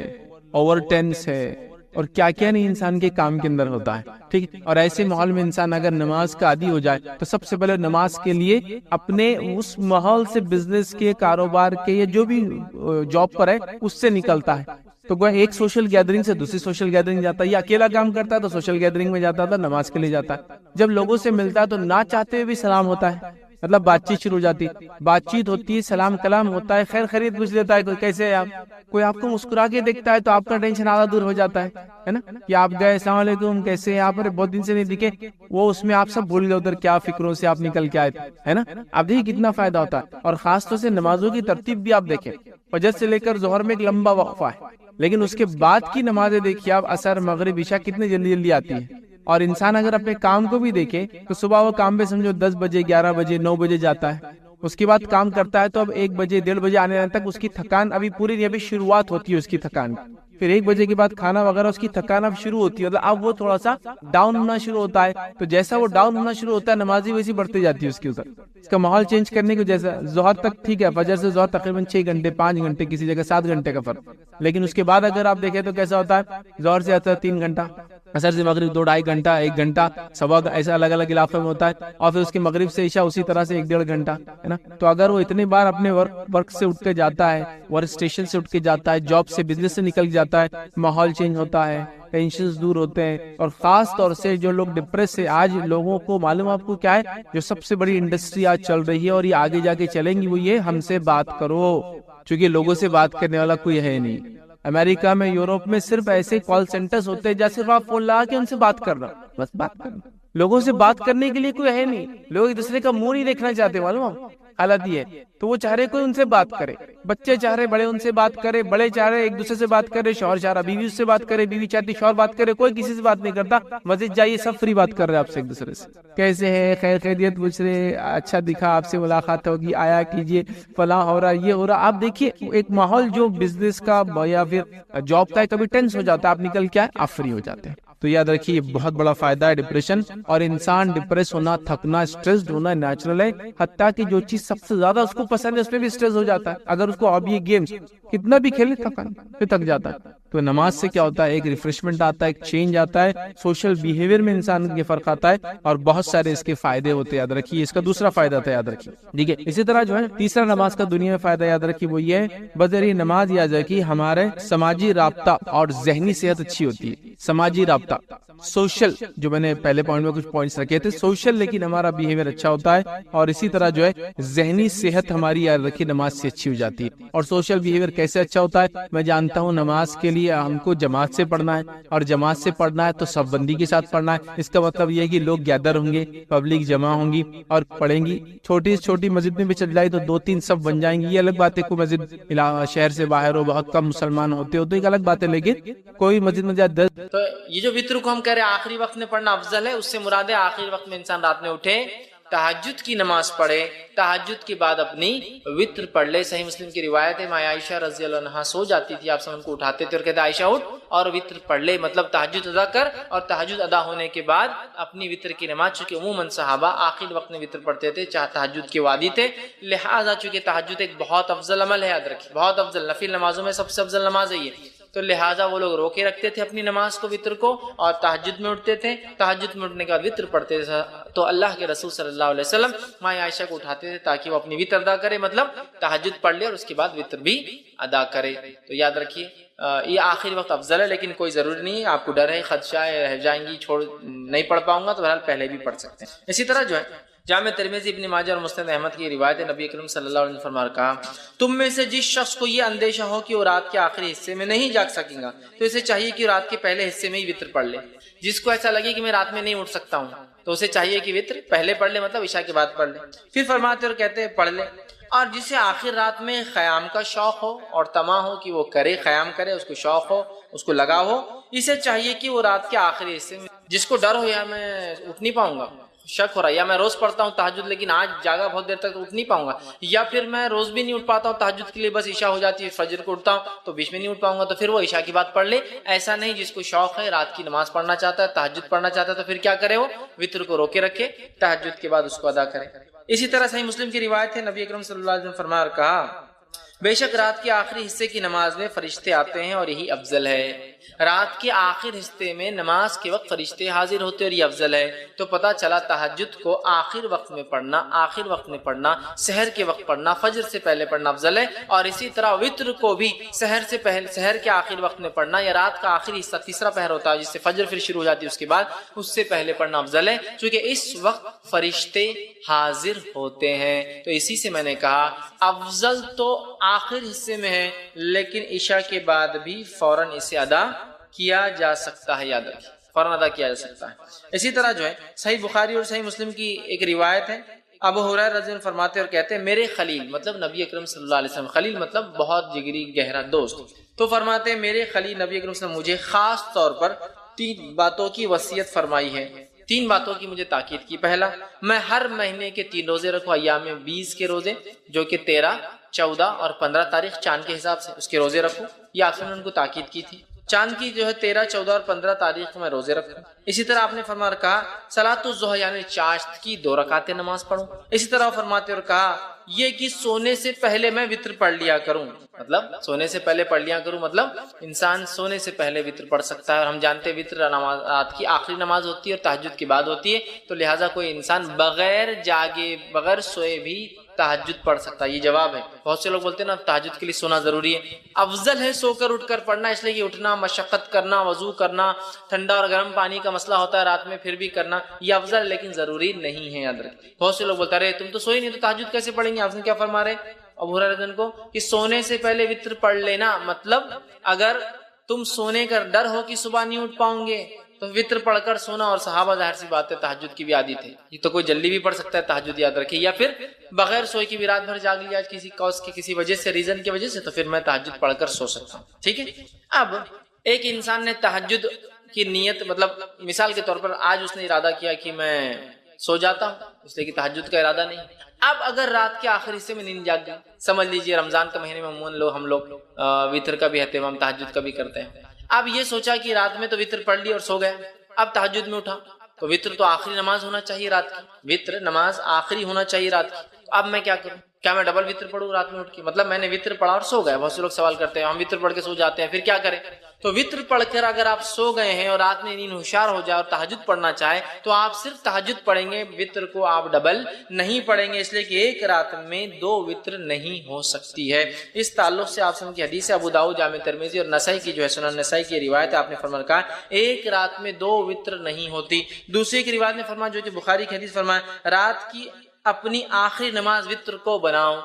اوور ٹینس ہے، اور کیا کیا نہیں انسان کے کام کے اندر ہوتا ہے، ٹھیک ہے۔ اور ایسے ماحول میں انسان اگر نماز کا عادی ہو جائے تو سب سے پہلے نماز کے لیے اپنے اس ماحول سے، بزنس کے، کاروبار کے، یا جو بھی جاب پر ہے اس سے نکلتا ہے۔ تو کوئی ایک سوشل گیدرنگ سے دوسری سوشل گیدرنگ جاتا ہے، یا اکیلا کام کرتا ہے تو سوشل گیدرنگ میں جاتا تھا، نماز کے لیے جاتا ہے۔ جب لوگوں سے ملتا ہے تو نہ چاہتے ہوئے بھی سلام ہوتا ہے، مطلب بات چیت شروع ہو جاتی ہے، بات چیت ہوتی ہے، سلام کلام ہوتا ہے، خیر خیریت پوچھ لیتا ہے کوئی، کیسے ہے آپ، کوئی آپ کو مسکرا کے دیکھتا ہے تو آپ کا ٹینشن آدھا دور ہو جاتا ہے نا، کہ آپ گئے السلام علیکم کیسے ہیں آپ، بہت دن سے نہیں دکھے، وہ اس میں آپ سب بھول گئے ادھر کیا فکروں سے آپ نکل کے آئے تھے، ہے نا۔ آپ دیکھیے کتنا فائدہ ہوتا ہے۔ اور خاص طور سے نمازوں کی ترتیب بھی آپ دیکھیں، فجر سے لے کر ظہر میں ایک لمبا وقفہ ہے، لیکن اس کے بعد کی نمازیں دیکھیے آپ، عصر، مغرب، عشاء کتنے جلدی جلدی آتی ہے۔ اور انسان اگر اپنے کام کو بھی دیکھے تو صبح وہ کام پہ سمجھو 10 بجے، 11 بجے، 9 بجے جاتا ہے، اس کے بعد کام کرتا ہے تو اب 1 بجے، 1:30 بجے آنے تک اس کی تھکان ابھی پوری نہیں، ابھی شروعات ہوتی ہے اس کی تھکان کی۔ پھر 1 بجے کے بعد کھانا وغیرہ، اس کی تھکان اب شروع ہوتی ہے، اب وہ تھوڑا سا ڈاؤن ہونا شروع ہوتا ہے۔ تو جیسا وہ ڈاؤن ہونا شروع ہوتا ہے، نمازی ویسی بڑھتی جاتی ہے اس کے اوپر۔ اس کا ماحول چینج کرنے کو، جیسا ظہر تک ٹھیک ہے، فجر سے ظہر تقریباً 6 گھنٹے، 5 گھنٹے، کسی جگہ 7 گھنٹے کا فرق، لیکن اس کے بعد اگر آپ دیکھیں تو کیسا ہوتا ہے، ظہر سے عصر 3 گھنٹہ، عصر سے مغرب 2 ڈھائی گھنٹہ، 1 گھنٹہ، سوا، ایسا الگ الگ علاقے میں ہوتا ہے، اور پھر اس کے مغرب سے عشاء اسی طرح سے 1 ڈیڑھ گھنٹہ، ہے نا۔ تو اگر وہ اتنی بار اپنے ورک سے اٹھ کے جاتا ہے، ورک اسٹیشن سے اٹھ کے جاتا ہے، جاب سے، بزنس سے نکل جاتا ہے، ماحول چینج ہوتا ہے، ٹینشنز دور ہوتے ہیں۔ اور خاص طور سے جو لوگ ڈپریس سے، آج لوگوں کو معلوم آپ کو کیا ہے، جو سب سے بڑی انڈسٹری آج چل رہی ہے اور یہ آگے جا کے چلیں گی، وہ یہ ہم سے بات کرو، چونکہ لوگوں سے بات کرنے والا کوئی ہے نہیں۔ امریکہ میں، یوروپ میں صرف ایسے کال سینٹرز ہوتے ہیں جہاں صرف آپ فون لگا کے ان سے بات کرنا، بس بات کرنا، لوگوں سے بات کرنے کے لیے کوئی ہے نہیں، لوگ ایک دوسرے کا منہ نہیں دیکھنا چاہتے، معلوم حالت یہ ہے۔ تو وہ چاہ رہے کوئی ان سے بات کرے، بچے چاہ رہے بڑے ان سے بات کرے، بڑے چاہ رہے ایک دوسرے سے بات کرے، شوہر چاہ رہا بیوی اس سے بات کرے، بیوی چاہتی شوہر بات کرے، کوئی کسی سے بات نہیں کرتا۔ مسجد جائیے سب فری بات کر رہے آپ سے، ایک دوسرے سے کیسے ہے، خیر خیریت پوچھ رہے، اچھا دکھا، آپ سے ملاقات ہوگی، آیا کیجیے، فلاں ہو رہا، یہ ہو رہا۔ آپ دیکھیے ایک ماحول جو بزنس کا یا پھر جاب کا ہے، کبھی ٹینس ہو جاتا ہے، آپ نکل کے آپ فری ہو جاتے ہیں۔ تو یاد رکھیے یہ بہت بڑا فائدہ ہے ڈپریشن، اور انسان ڈپریس ہونا، تھکنا، اسٹریسڈ ہونا نیچرل ہے، حتیٰ کہ جو چیز سب سے زیادہ اس کو پسند ہے اس میں بھی اسٹریس ہو جاتا ہے۔ اگر اس کو ہابی گیمز کتنا بھی کھیلے، تھک جاتا ہے۔ تو نماز سے کیا ہوتا ہے، ایک ریفریشمنٹ آتا ہے، ایک چینج آتا ہے، سوشل بیہیویئر میں انسان کے فرق آتا ہے، اور بہت سارے اس کے فائدے ہوتے ہیں، یاد رکھیے۔ اس کا دوسرا فائدہ تھا، یاد رکھیے، ٹھیک ہے۔ اسی طرح جو ہے تیسرا نماز کا دنیا میں فائدہ، یاد رکھیے، وہ یہ ہے، بذریعہ نماز یاد رکھیے ہمارے سماجی رابطہ اور ذہنی صحت اچھی ہوتی ہے۔ سماجی رابطہ، سوشل، جو میں نے پہلے پوائنٹ میں کچھ پوائنٹس رکھے تھے، سوشل، لیکن ہمارا بیہیویئر اچھا ہوتا ہے، اور اسی طرح جو ہے ذہنی صحت ہماری یاد رکھیے نماز سے اچھی ہو جاتی ہے۔ اور سوشل بیہیویئر کیسے اچھا ہوتا ہے، میں جانتا ہوں نماز کے لیے ہم کو جماعت سے پڑھنا ہے، اور جماعت سے پڑھنا ہے تو سب بندی کے ساتھ پڑھنا ہے۔ اس کا مطلب یہ ہے کہ لوگ گیدر ہوں گے، پبلک جمع ہوں گی اور پڑھیں گی۔ چھوٹی سے چھوٹی مسجد میں بھی چل جائے تو 2-3 سب بن جائیں گی، یہ الگ بات ہے۔ کوئی مسجد شہر سے باہر ہو، بہت کم مسلمان ہوتے ہو تو ایک الگ بات ہے، لیکن کوئی مسجد میں جائے 10۔ تو یہ جو وتر کو ہم کہہ رہے ہیں آخری وقت میں پڑھنا افضل ہے، اس سے مراد ہے آخری وقت میں انسان رات میں اٹھے، تہجد کی نماز پڑھے، تہجد کے بعد اپنی وتر پڑھ لے۔ صحیح مسلم کی روایت ہے، ماں عائشہ رضی اللہ عنہا سو جاتی تھی، آپ سب ان کو اٹھاتے تھے اور کہتے عائشہ اٹھ اور وتر پڑھ لے، مطلب تہجد ادا کر، اور تہجد ادا ہونے کے بعد اپنی وتر کی نماز، چونکہ عموماً صحابہ آخر وقت میں وتر پڑھتے تھے، چاہے تہجد کے وادی تھے، لہٰذا چونکہ تہجد ایک بہت افضل عمل ہے، یاد رکھیے، بہت افضل، نفل نمازوں میں سب سے افضل نماز ہے یہ، تو لہٰذا وہ لوگ روکے رکھتے تھے اپنی نماز کو، وتر کو، اور تہجد میں اٹھتے تھے، تہجد میں اٹھنے کے بعد وتر پڑھتے تھے، تو اللہ کے رسول صلی اللہ علیہ وسلم ماں عائشہ کو اٹھاتے تھے تاکہ وہ اپنی وتر ادا کرے، مطلب تہجد پڑھ لے اور اس کے بعد وتر بھی ادا کرے۔ تو یاد رکھیے یہ آخری وقت افضل ہے، لیکن کوئی ضروری نہیں ہے، آپ کو ڈر ہے، خدشہ ہے، رہ جائیں گی، نہیں پڑھ پاؤں گا، تو بہرحال پہلے بھی پڑھ سکتے ہیں۔ اسی طرح جو ہے جامع ترمذی، ابن ماجہ اور مسند احمد کی روایت ہے، نبی کریم صلی اللہ علیہ وسلم فرما کہا، تم میں سے جس شخص کو یہ اندیشہ ہو کہ وہ رات کے آخری حصے میں نہیں جاگ سکے گا تو اسے چاہیے کہ رات کے پہلے حصے میں ہی وتر پڑھ لے۔ جس کو ایسا لگے کہ میں رات میں نہیں اٹھ سکتا ہوں تو اسے چاہیے کہ وتر پہلے پڑھ لے، مطلب عشاء کے بعد پڑھ لے۔ پھر فرماتے اور کہتے ہیں پڑھ لے۔ اور جسے آخر رات میں خیام کا شوق ہو اور طمع ہو کہ وہ کرے، خیام کرے، اس کو شوق ہو، اس کو لگا ہو، اسے چاہیے کہ وہ رات کے آخری حصے میں، جس کو ڈر ہو یا میں اٹھ نہیں پاؤں گا، شک ہو رہا ہے، یا میں روز پڑھتا ہوں تہجد لیکن آج جاگا بہت دیر تک اٹھ نہیں پاؤں گا، یا پھر میں روز بھی نہیں اٹھ پاتا ہوں تہجد کے لیے، بس عشاء ہو جاتی ہے، فجر کو اٹھتا ہوں تو بیچ میں نہیں اٹھ پاؤں گا، تو پھر وہ عشاء کی بات پڑھ لے۔ ایسا نہیں، جس کو شوق ہے، رات کی نماز پڑھنا چاہتا ہے، تہجد پڑھنا چاہتا ہے، تو پھر کیا کرے، وہ وتر کو روکے رکھے، تہجد کے بعد اس کو ادا کرے۔ اسی طرح صحیح مسلم کی روایت ہے، نبی اکرم صلی اللہ علیہ وسلم فرمایا اور کہا، بے شک رات کے آخری حصے کی نماز میں فرشتے آتے ہیں اور یہی افضل ہے، رات کے آخر حصے میں نماز کے وقت فرشتے حاضر ہوتے اور یہ افضل ہے. تو پتہ چلا تہجد کو آخر وقت میں پڑھنا, سحر کے وقت پڑھنا, فجر سے پہلے پڑھنا افضل ہے. اور اسی طرح وتر کو بھی سحر کے آخر وقت میں پڑھنا یا رات کا آخری حصہ تیسرا پہر ہوتا ہے جس سے فجر پھر شروع ہو جاتی ہے, اس کے بعد اس سے پہلے پڑھنا افضل ہے, چونکہ اس وقت فرشتے حاضر ہوتے ہیں. تو اسی سے میں نے کہا افضل تو آخر حصے میں ہے, لیکن عشاء کے بعد بھی فوراً اسے ادا کیا جا سکتا ہے. یاد رکھیے, فوراً ادا کیا جا سکتا ہے. اسی طرح جو ہے صحیح بخاری اور صحیح مسلم کی ایک روایت ہے, ابو ہریرہ رضی اللہ عنہ فرماتے اور کہتے ہیں میرے خلیل مطلب نبی اکرم صلی اللہ علیہ وسلم, خلیل مطلب بہت جگری گہرا دوست, تو فرماتے ہیں میرے خلیل نبی اکرم صلی اللہ علیہ وسلم مجھے خاص طور پر 3 باتوں کی وصیت فرمائی ہے, 3 باتوں کی مجھے تاکید کی. پہلا, میں ہر مہینے کے 3 روزے رکھوں, ایام 20 کے روزے جو کہ 13, 14 اور 15 تاریخ چاند کے حساب سے اس کے روزے رکھوں. یہ آپ نے ان کو تاکید کی تھی. چاند کی جو ہے 13, 14 اور 15 تاریخ کو میں روزے رکھوں. اسی طرح آپ نے فرما اور کہا صلاۃ الضحیٰ یعنی چاشت کی 2 رکعتیں نماز پڑھوں. اسی طرح فرماتے اور کہا یہ کہ سونے سے پہلے میں وتر پڑھ لیا کروں, مطلب سونے سے پہلے پڑھ لیا کروں, مطلب انسان سونے سے پہلے وتر پڑھ سکتا ہے. اور ہم جانتے ہیں وتر رات کی آخری نماز ہوتی ہے اور تہجد کے بعد ہوتی ہے, تو لہٰذا کوئی انسان بغیر جاگے بغیر سوئے بھی تہجد پڑھ سکتا ہے. یہ جواب ہے. بہت سے لوگ بولتے ہیں نا تہجد کے لیے سونا ضروری ہے. افضل ہے سو کر اٹھ کر پڑھنا, اس لیے کہ اٹھنا, مشقت کرنا, وضو کرنا, ٹھنڈا اور گرم پانی کا مسئلہ ہوتا ہے رات میں, پھر بھی کرنا یہ افضل, لیکن ضروری نہیں ہے. یاد رکھیں. بہت سے لوگ بولتے رہے تم تو سوئی نہیں تو تہجد کیسے پڑھیں گے. آپ نے کیا فرما رہے ابو ہریرہ رضی اللہ عنہ کو کہ سونے سے پہلے وتر پڑھ لینا, مطلب اگر تم سونے کا ڈر ہو کہ صبح نہیں اٹھ پاؤں گے تو وتر پڑھ کر سونا. اور صحابہ ظاہر سی بات ہے تہجد کی بھی عادت ہے, یہ تو کوئی جلدی بھی پڑھ سکتا ہے تہجد, یاد رکھیے. یا پھر بغیر سوئے کی بھی رات بھر جاگ لیا کسی کاز کی کسی وجہ سے, ریزن کی وجہ سے, تو پھر میں تہجد پڑھ کر سو سکتا ہوں. ٹھیک ہے. اب ایک انسان نے تہجد کی نیت, مطلب مثال کے طور پر آج اس نے ارادہ کیا کہ میں سو جاتا ہوں, اس لیے کہ تہجد کا ارادہ نہیں. اب اگر رات کے آخر حصے میں نیند جاگ گئی, سمجھ لیجئے رمضان کے مہینے میں عموماً ہم لوگ وتر کا بھی اہتمام تہجد کا بھی کرتے ہیں. اب یہ سوچا کہ رات میں تو وتر پڑھ لی اور سو گیا, اب تہجد میں اٹھا تو وتر تو آخری نماز ہونا چاہیے رات کی, وتر نماز آخری ہونا چاہیے رات کی. اب میں کیا کروں, کیا میں ڈبل وتر پڑھوں رات میں اٹھ کے, مطلب میں نے وتر پڑھا اور سو گیا. بہت سے لوگ سوال کرتے ہیں ہم وتر پڑھ کے سو جاتے ہیں, پھر کیا کریں. تو وتر پڑھ کر اگر آپ سو گئے ہیں اور رات میں نیند ہوشیار ہو جائے اور تہجد پڑھنا چاہے تو آپ صرف تہجد پڑھیں گے, وتر کو آپ ڈبل نہیں پڑھیں گے, اس لیے کہ ایک رات میں 2 وتر نہیں ہو سکتی ہے. اس تعلق سے آپ کی حدیث ابو داؤد جامع ترمذی اور نسائی کی جو ہے سنن نسائی کی روایت ہے, آپ نے فرمایا کہا ایک رات میں 2 وتر نہیں ہوتی. دوسری کی روایت نے فرمایا جو کہ بخاری کی حدیث فرمایا رات کی اپنی آخری نماز وتر کو بناؤ,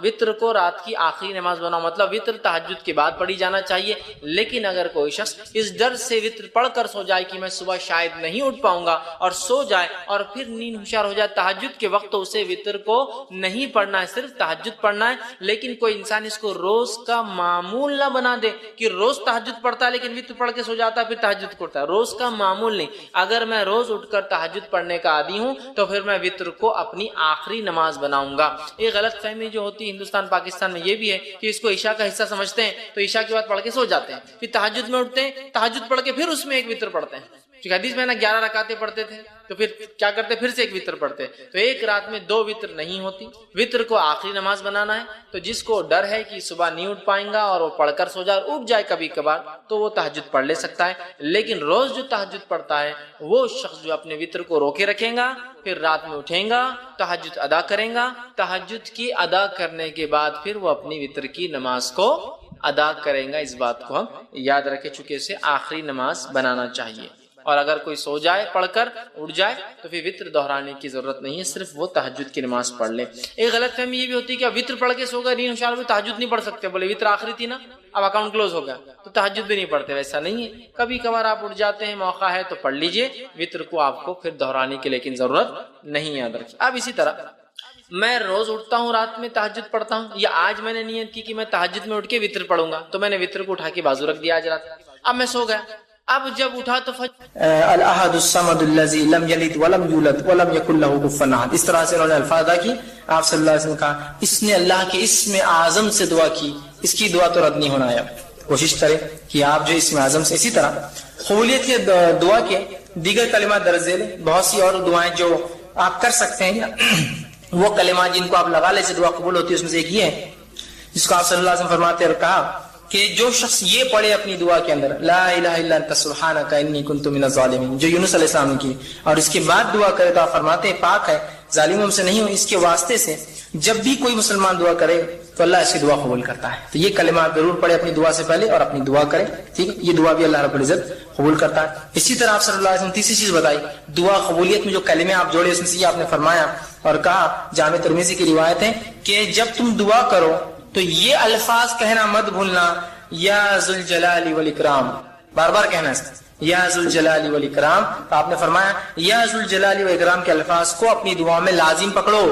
وتر کو رات کی آخری نماز بناؤ, مطلب وتر تہجد کے بعد پڑھی جانا چاہیے. لیکن اگر کوئی شخص اس ڈر سے وتر پڑھ کر سو جائے کہ میں صبح شاید نہیں اٹھ پاؤں گا اور سو جائے اور پھر نیند ہوشیار ہو جائے تہجد کے وقت, تو اسے وتر کو نہیں پڑھنا ہے, صرف تہجد پڑھنا ہے. لیکن کوئی انسان اس کو روز کا معمول نہ بنا دے کہ روز تہجد پڑھتا ہے لیکن وتر پڑھ کے سو جاتا ہے پھر تہجد پڑھتا ہے, روز کا معمول نہیں. اگر میں روز اٹھ کر تہجد پڑھنے کا عادی ہوں تو پھر میں وتر کو اپنی آخری نماز بناؤں گا. یہ غلط فہمی جو ہوتی ہے ہندوستان پاکستان میں یہ بھی ہے کہ اس کو عشاء کا حصہ سمجھتے ہیں, تو عشاء کے بعد پڑھ کے سو جاتے ہیں, پھر تہجد میں اٹھتے ہیں, تہجد پڑھ کے پھر اس میں ایک وتر پڑھتے ہیں. کیونکہ حدیث میں نا 11 رکعتیں پڑھتے تھے تو پھر کیا کرتے, پھر سے ایک وتر پڑھتے. تو ایک رات میں 2 وتر نہیں ہوتی, وتر کو آخری نماز بنانا ہے. تو جس کو ڈر ہے کہ صبح نہیں اٹھ پائیں گا اور وہ پڑھ کر سو جائے, اٹھ جائے کبھی کبھار, تو وہ تہجد پڑھ لے سکتا ہے. لیکن روز جو تہجد پڑھتا ہے وہ شخص جو اپنے وتر کو روکے رکھیں گا, پھر رات میں اٹھیں گا, تہجد ادا کریں گا, تہجد کی ادا کرنے کے بعد پھر وہ اپنی وتر کی نماز کو ادا کریں گا. اس بات کو ہم یاد رکھیں چونکہ اسے آخری نماز بنانا چاہیے. اور اگر کوئی سو جائے پڑھ کر اٹھ جائے تو پھر وتر دہرانے کی ضرورت نہیں ہے, صرف وہ تہجد کی نماز پڑھ لے. ایک غلط فہمی یہ بھی ہوتی ہے کہ وتر پڑھ کے سو گئے, نیند ہوشیار ہوئی, تہجد نہیں پڑھ سکتے, بولے وتر آخری تھی نا اب اکاؤنٹ کلوز ہو گیا تو تہجد بھی نہیں پڑھتے. ویسا نہیں ہے, کبھی کبھار آپ اٹھ جاتے ہیں, موقع ہے تو پڑھ لیجئے. وتر کو آپ کو پھر دہرانے کی لیکن ضرورت نہیں, یاد رکھیں. اب اسی طرح میں روز اٹھتا ہوں رات میں تہجد پڑھتا ہوں, یا آج میں نے نیت کی کہ میں تہجد میں اٹھ کے وتر پڑھوں گا, تو میں نے وتر کو اٹھا کے بازو رکھ دیا آج رات, اب میں سو گیا. اب جب اٹھا تو الاحد الصمد الذی لم یلد ولم یولد ولم یکن له کفوا احد, اس طرح سے انہوں نے الفاظ کی. آپ صلی اللہ علیہ وسلم نے کہا اس نے اللہ کے اسم اعظم سے دعا کی, اس کی دعا تو رد نہیں ہونا ہے. کوشش کریں کہ آپ جو اسم اعظم سے, اسی طرح قبولیت کے دعا کے دیگر کلمات درج ذیل, بہت سی اور دعائیں جو آپ کر سکتے ہیں, وہ کلمات جن کو آپ لگا لے سے دعا قبول ہوتی ہے, اس میں سے ایک یہ ہے جس کو آپ صلی اللہ علیہ وسلم فرماتے اور کہا کہ جو شخص یہ پڑھے اپنی دعا کے اندر لا الہ الا انت سبحانک انی کنت من الظالمین، جو یونس علیہ السلام نے کی، اور اس کے بعد دعا کرے تو آپ فرماتے ہیں پاک ہے ظالموں سے نہیں ہو، اس کے واسطے سے جب بھی کوئی مسلمان دعا کرے تو اللہ اس کی دعا قبول کرتا ہے۔ تو یہ کلمہ آپ ضرور پڑھے اپنی دعا سے پہلے اور اپنی دعا کریں، ٹھیک ہے، یہ دعا بھی اللہ رب العزت قبول کرتا ہے۔ اسی طرح آپ صلی اللہ علیہ وسلم تیسری چیز بتائی، دعا قبولیت میں جو کلمے آپ جوڑے اس میں سے یہ آپ نے فرمایا اور کہا، جامع ترمذی کی روایت ہے کہ جب تم دعا کرو تو یہ الفاظ کہنا مت بھولنا، یا ذوالجلال والاکرام، بار بار کہنا ہے یا ذوالجلال والاکرام۔ تو آپ نے فرمایا یا ذوالجلال والاکرام کے الفاظ کو اپنی دعا میں لازم پکڑو،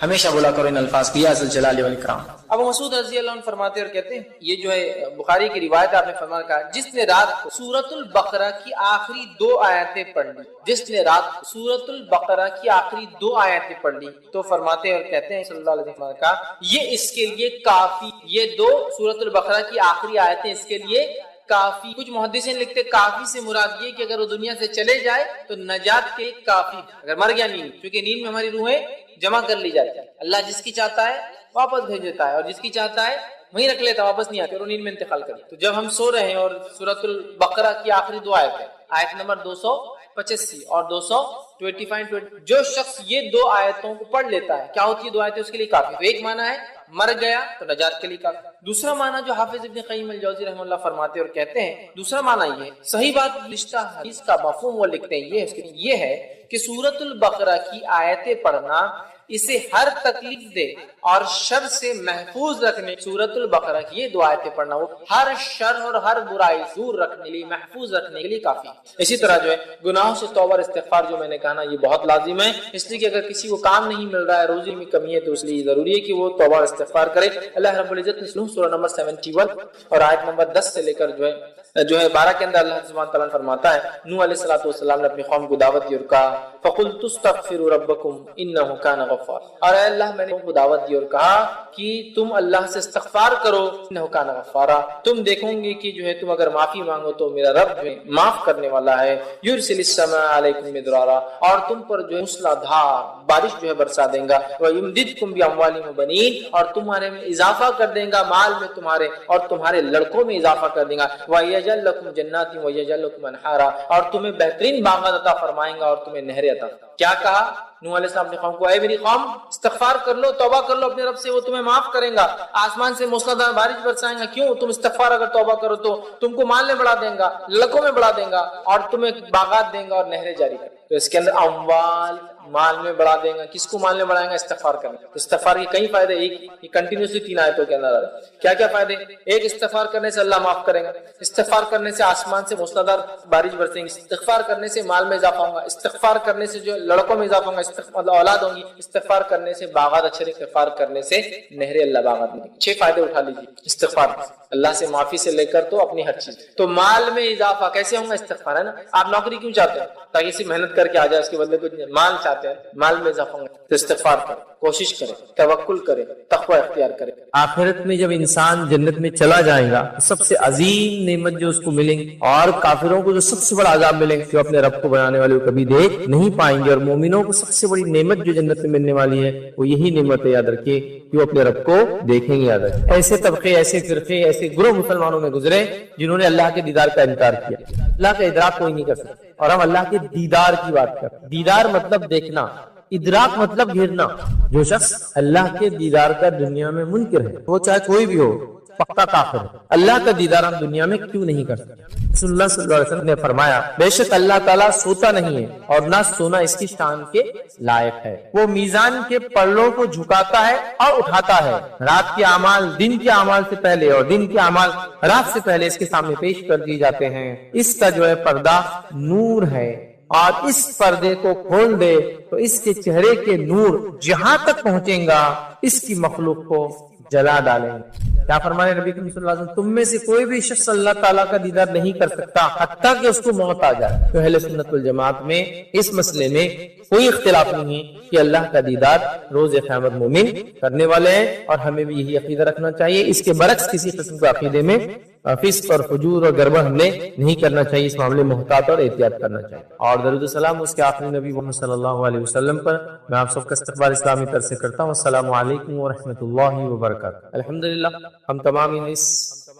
ہمیشہ بولا کرو ان الفاظ کو، یا ذوالجلال والاکرام۔ ابو مسعود رضی اللہ عنہ فرماتے اور کہتے ہیں، یہ جو ہے بخاری کی روایت آپ نے فرمایا کہا، جس نے رات کو سورۃ البقرہ کی آخری 2 آیتیں پڑھ لی، جس نے رات کو سورۃ البقرہ کی آخری 2 آیتیں پڑھ لی، تو فرماتے اور کہتے ہیں صلی اللہ علیہ وسلم کا، یہ اس کے لیے کافی، یہ 2 سورۃ البقرہ کی آخری آیتیں اس کے لیے کافی۔ کچھ محدثین لکھتے کافی سے مراد یہ کہ اگر وہ دنیا سے چلے جائے تو نجات کے کافی، اگر مر گیا نیند، کیونکہ نیند میں ہماری روحیں جمع کر لی جاتی ہے، اللہ جس کی چاہتا ہے واپس بھیج دیتا ہے اور جس کی چاہتا ہے وہیں رکھ لیتا، واپس نہیں آتا، اور نیند میں انتقال کرتا۔ تو جب ہم سو رہے ہیں اور سورۃ البقرہ کی آخری 2 آیتیں، آیت نمبر 285 اور 225، جو شخص یہ 2 آیتوں کو پڑھ لیتا ہے، کیا ہوتی ہے 2 آیتیں اس کے لیے کافی۔ تو ایک معنی ہے مر گیا تو نجات کے لیے کافی، دوسرا معنی جو حافظ ابن قیم الجوزی رحمہ اللہ فرماتے اور کہتے ہیں، دوسرا معنی یہ صحیح بات رشتہ حدیث کا مفہوم وہ لکھتے ہیں یہ ہے کہ سورۃ البقرہ کی آیتیں پڑھنا اسے ہر تکلیف دے اور شر سے محفوظ رکھنے، سورۃ البقرہ کی یہ 2 آیتیں پڑھنا وہ ہر شر اور ہر برائی دور رکھنے کے لیے، محفوظ رکھنے کے لیے کافی۔ اسی طرح جو ہے گناہوں سے توبہ اور استغفار، جو میں نے کہا نا یہ بہت لازم ہے، اس لیے کہ اگر کسی کو کام نہیں مل رہا ہے، روزی میں کمی ہے، تو اس لیے ضروری ہے کہ وہ توبہ اور استغفار کرے۔ اللہ رب العزت نے سورہ نمبر 71 اور آیت نمبر 10 سے لے کر جو ہے 12 کے اندر اللہ سبحانہ تعالیٰ فرماتا ہے، نوح علیہ الصلوۃ والسلام نے اپنی قوم کو دعوت دی اور کہا فَقُلْتُ اسْتَغْفِرُوا رَبَّكُمْ إِنَّهُ كَانَ غَفَّارًا، اور اے اللہ میں نے ان کو دعوت دی اور کہا کہ تم اللہ سے استغفار کرو، انہ کان غفارا، تم دیکھو گے کہ جو ہے تم اگر معافی مانگو تو میرا رب معاف کرنے والا ہے، یرسل السماء علیکم مدرارا، اور تم پر جو ہے موسلا دھار بارش جو ہے برسا دیں گا، ویمددکم باموال وبنین، اور تمہارے میں اضافہ کر دیں گا، مال میں تمہارے اور تمہارے لڑکوں میں اضافہ کر دیں گا، ویجعل لکم جنات ویجعل لکم انہارا، اور تمہیں بہترین باغات عطا فرمائیں گا اور تمہیں نہریں عطا۔ کیا کہا نوح علیہ السلام نے قوم کو، اے میری قوم استغفار کر لو، توبہ کر لو اپنے رب سے، وہ تمہیں معاف کریں گا، آسمان سے موسلادھار بارش برسائیں گا۔ کیوں؟ تم استغفار اگر توبہ کرو تو تم کو مال میں بڑھا دیں گا، لڑکوں میں بڑھا دیں گا، اور تمہیں باغات دیں گا اور نہریں جاری کریں گا۔ تو اس کے اندر اموال مال میں بڑھا دیں گا، کس کو مال میں بڑھائیں گا؟ استغفار کرنے۔ استغفار کے کئی فائدے، ایک کنٹینیوسلی 3 آیتوں کے اندر کیا کیا فائدے؟ ایک، استغفار کرنے سے اللہ معاف کرے گا، استغفار کرنے سے آسمان سے موسلادھار بارش برسیں گی، استغفار کرنے سے مال میں اضافہ ہوگا، استغفار کرنے سے جو لڑکوں میں اضافہ ہوگا، مطلب اولاد ہوں گی، استغفار کرنے سے باغات اچھے، استغفار کرنے سے نہریں اللہ باغات دیں گے۔ 6 فائدے اٹھا لیجیے استغفار، اللہ سے معافی سے لے کر تو اپنی ہر چیز۔ تو مال میں اضافہ کیسے ہوگا؟ استغفار ہے نا۔ آپ نوکری کیوں چاہتے ہیں؟ تاکہ اسی محنت کر کے آ جائے، اس کے بدلے کچھ مال چاہتے ہیں، مال میں اضافہ ہوگا تو استغفار کریں، کوشش کریں، توکل کریں، تقوی اختیار کریں۔ آخرت میں جب انسان جنت میں چلا جائے گا، سب سے عظیم نعمت جو اس کو ملیں گی، اور کافروں کو جو سب سے بڑا عذاب ملے گا، جو اپنے رب کو بنانے والے کو کبھی دیکھ نہیں پائیں گے، اور مومنوں کو سب سے بڑی نعمت جو جنت میں ملنے والی ہے وہ یہی نعمت ہے، یاد رکھیے، کہ وہ اپنے رب کو دیکھیں گے۔ یاد رکھیں، ایسے طبقے، ایسے فرقے، ایسے گروہ مسلمانوں میں گزرے جنہوں نے اللہ کے دیدار کا انکار کیا۔ اللہ کا ادراک کوئی نہیں کر سکتا، اور ہم اللہ کے دیدار کی بات کرتے ہیں۔ دیدار مطلب دیکھنا، ادراک مطلب گھیرنا۔ جو شخص اللہ کے دیدار کا دنیا میں منکر ہے، وہ چاہے کوئی بھی ہو، پکا کافر ہے۔ اللہ کا دیدار ہم دنیا میں کیوں نہیں کر سکتے؟ رسول اللہ صلی اللہ علیہ وسلم نے فرمایا، بے شک اللہ تعالیٰ سوتا نہیں ہے اور نہ سونا اس کی شان کے لائق ہے۔ وہ میزان کے پلوں کو جھکاتا ہے اور اٹھاتا ہے، رات کے اعمال دن کے اعمال سے پہلے اور دن کے اعمال رات سے پہلے اس کے سامنے پیش کر دیے جاتے ہیں۔ اس کا جو ہے پردہ نور ہے، اور اس پردے کو کھول دے تو اس کے چہرے کے نور جہاں تک پہنچیں گا اس کی مخلوق کو جلا ڈالیں گے۔ کیا فرمانے نبی کریم صلی اللہ علیہ وسلم، تم میں سے کوئی بھی شخص اللہ تعالیٰ کا دیدار نہیں کر سکتا حتیٰ کہ اس کو موت آ جائے۔ تو اہل سنت والجماعت میں اس مسئلے میں کوئی اختلاف نہیں ہے کہ اللہ کا دیدار روز قیامت مومن کرنے والے ہیں، اور ہمیں بھی یہی عقیدہ رکھنا چاہیے۔ اس کے برعکس کسی قسم کے عقیدے میں فسق اور فجور اور گڑبڑ ہم نے نہیں کرنا چاہیے، اس معاملے میں محتاط اور احتیاط کرنا چاہیے۔ اور درود و سلام اس کے آخری نبی محمد صلی اللہ علیہ وسلم پر میں آپ سب کا استقبال اسلامی طرف سے کرتا ہوں۔ السلام علیکم ورحمۃ اللہ وبرکاتہ۔ الحمدللہ ہم تمام اس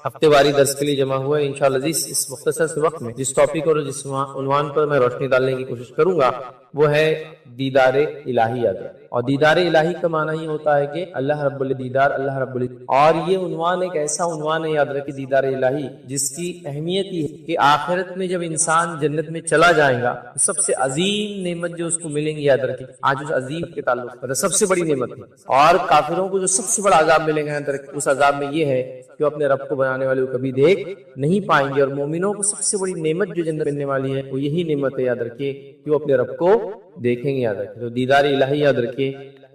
ہفتے واری درس کے لیے جمع ہوئے انشاءاللہ اس مختصر سے وقت میں جس ٹاپک اور جس عنوان پر میں روشنی ڈالنے کی کوشش کروں گا وہ ہے دیدار الہی یاد رکھیں۔ اور دیدار الہی کا معنی یہ ہوتا ہے کہ اللہ رب الدیدار، اللہ رب اور یہ عنوان ایک ایسا عنوان ہے یاد رکھیں دیدار الہی جس کی اہمیت یہ ہے کہ آخرت میں جب انسان جنت میں چلا جائے گا سب سے عظیم نعمت جو اس کو ملیں گی یاد رکھیں، آج اس عظیم کے تعلق سب سے بڑی نعمت ہے۔ اور کافروں کو جو سب سے بڑا عذاب ملے گا یاد رکھیں، اس عذاب میں یہ ہے کہ وہ اپنے رب کو بنانے والے کو کبھی دیکھ نہیں پائیں گے۔ اور مومنوں کو سب سے بڑی نعمت جو جنت ملنے والی ہے وہ یہی نعمت ہے یاد رکھیے کہ وہ اپنے رب کو دیکھیں گے یاد رکھیے۔ تو دیدار الہی یاد رکھیے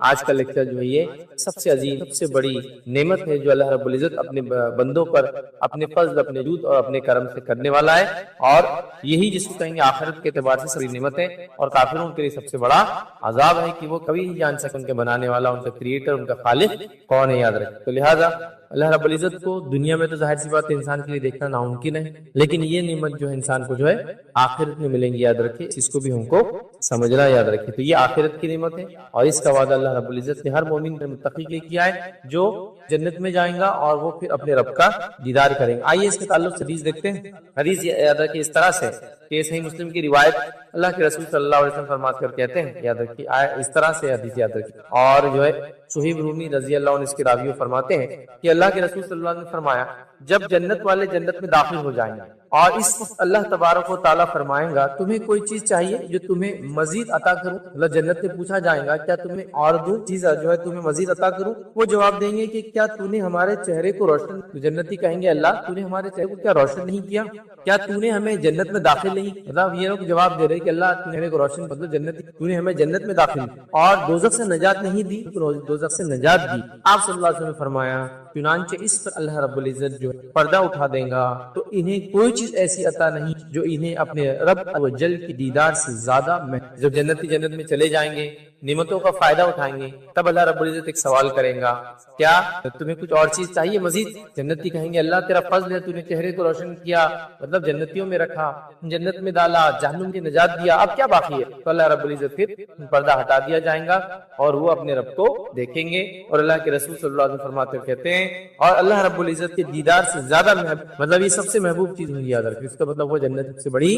آج کا لیکچر جو ہے یہ سب سے عظیم سب سے بڑی نعمت ہے جو اللہ رب العزت اپنے بندوں پر اپنے فضل، اپنے جود اور اپنے کرم سے کرنے والا ہے، اور یہی جس کو کہیں گے آخرت کے اعتبار سے سبھی نعمت ہے۔ اور کافروں کے لیے سب سے بڑا عذاب ہے کہ وہ کبھی نہیں جان سکے ان کے بنانے والا، ان کا کریٹر، ان کا خالق کون ہے یاد رکھیں۔ تو لہٰذا اللہ رب العزت کو دنیا میں تو ظاہر سی بات ہے انسان کے لیے دیکھنا ناممکن ہے، لیکن یہ نعمت جو ہے انسان کو جو ہے آخرت میں ملیں گی یاد رکھیں، اس کو بھی ہم کو سمجھنا یاد رکھیں۔ تو یہ آخرت کی نعمت ہے اور اس کا وعدہ اللہ رب العزت نے ہر مومن کے متقی کے کیا ہے جو جنت میں جائیں گا اور وہ پھر اپنے رب کا دیدار کریں گے۔ آئیے اس کے تعلق سے حدیث دیکھتے ہیں۔ حدیث یاد رکھیں اس طرح سے کہ صحیح مسلم کی روایت اللہ کے رسول صلی اللہ علیہ وسلم فرماتے کر کہتے ہیں یاد رکھیے اس طرح سے حدیث یاد رکھیے۔ اور جو ہے صہیب رومی رضی اللہ عنہ اس کے راوی فرماتے ہیں کہ اللہ کے رسول صلی اللہ علیہ وسلم نے فرمایا جب جنت والے جنت میں داخل ہو جائیں گے اور اس وقت اللہ تبارک و تعالیٰ فرمائیں گا تمہیں کوئی چیز چاہیے جو تمہیں مزید عطا کروں، مطلب جنت میں پوچھا جائے گا کیا تمہیں اور دو چیز جو ہے تمہیں مزید عطا کروں؟ وہ جواب دیں گے کہ کیا تو نے ہمارے چہرے کو روشن، جنتی کہیں گے اللہ تو نے ہمارے چہرے کو کیا روشن نہیں کیا، کیا تو نے ہمیں جنت میں داخل نہیں، مطلب یہ لوگ جواب دے رہے کہ اللہ تو نے ہمیں روشن مطلب جنتی تو نے ہمیں جنت میں داخل اور دوزخ سے نجات نہیں دی، دوزخ سے نجات دی۔ آپ صلی اللہ علیہ وسلم نے فرمایا چنانچہ اس پر اللہ رب العزت جو پردہ اٹھا دیں گا تو انہیں کوئی چیز ایسی عطا نہیں جو انہیں اپنے رب جل کی دیدار سے زیادہ جب جنتی جنت میں چلے جائیں گے نعمتوں کا فائدہ اٹھائیں گے تب اللہ رب العزت ایک سوال کریں گا کیا تمہیں کچھ اور چیز چاہیے مزید؟ جنتی کہیں گے اللہ تیرا فضل ہے تو نے چہرے کو روشن کیا، مطلب جنتیوں میں رکھا، جنت میں ڈالا، جہنم کی نجات دیا، اب کیا باقی ہے؟ تو اللہ رب العزت پھر پردہ ہٹا دیا جائے گا اور وہ اپنے رب کو دیکھیں گے۔ اور اللہ کے رسول صلی اللہ علیہ وسلم فرماتے کہتے ہیں اور اللہ رب العزت کے دیدار سے زیادہ مطلب یہ سب سے محبوب چیز ہوگی یاد رکھیں، اس کا مطلب وہ جنت سے بڑی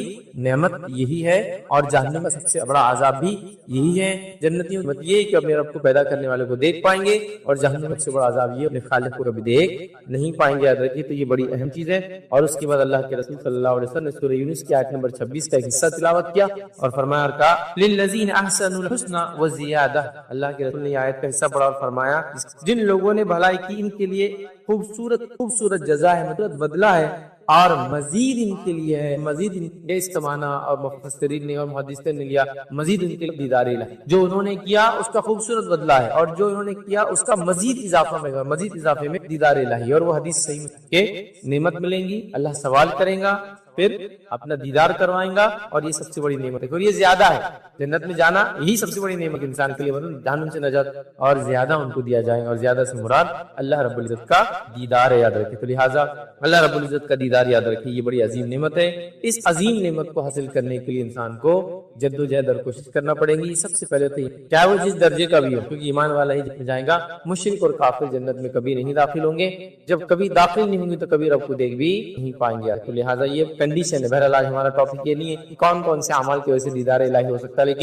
نعمت یہی ہے اور جہنم کا سب سے بڑا عذاب بھی یہی ہے۔ جنتیوں مت یہ کہ اپنے رب کو پیدا کرنے والے کو دیکھ پائیں گے اور جہنم کا سب سے بڑا عذاب یہ اپنے خالق کو کبھی دیکھ نہیں پائیں گے یاد رکھیے۔ تو یہ بڑی اہم چیز ہے۔ اور اس کے بعد اللہ کے رسول صلی اللہ علیہ وسلم نے سورہ یونس کی آیت نمبر 26 کا ایک حصہ تلاوت کیا اور فرمایا اور کہا للذین احسنوا الحسنى وزیادہ۔ اللہ کے رسول نے آیت کا حصہ پڑھا اور فرمایا جن لوگوں نے بھلائی کی ان کے لیے خوبصورت جزا ہے، مطلب بدلہ ہے اور مزید ان کے لیے ہے، مزید یہ استمانہ اور مفسرین نے اور محدثین نے لیا مزید ان کے لیے دیدار الہی، جو انہوں نے کیا اس کا خوبصورت بدلہ ہے اور جو انہوں نے کیا اس کا مزید اضافے میں دیدار الہی۔ اور وہ حدیث صحیح کہ نعمت ملیں گی، اللہ سوال کریں گا، پھر اپنا دیدار کروائیں گا اور یہ سب سے بڑی نعمت ہے اور یہ زیادہ ہے۔ جنت میں جانا یہی سب سے بڑی نعمت انسان کے لیے، مطلب جہنم سے نجات اور زیادہ ان کو دیا جائے گا اور زیادہ سے مراد اللہ رب العزت کا دیدار ہے یاد رکھیں۔ تو لہٰذا اللہ رب العزت کا دیدار یاد رکھیں، یہ بڑی عظیم نعمت ہے۔ اس عظیم نعمت کو حاصل کرنے کے لیے انسان کو جد و جہد اور کوشش کرنا پڑے گی۔ سب سے پہلے تو چاہے وہ جس درجے کا بھی ہو، کیونکہ ایمان والا ہی جب جائے گا، مشرک اور کافر جنت میں کبھی نہیں داخل ہوں گے، جب کبھی داخل نہیں ہوں گے تو کبھی رب کو دیکھ بھی نہیں پائیں گے۔ تو لہٰذا یہ کنڈیشن ہے۔ بہرحال آج ہمارا ٹاپک یہ نہیں ہے کہ کون کون سے اعمال کی وجہ سے دیدار الہی ہو سکتا ہے، لیکن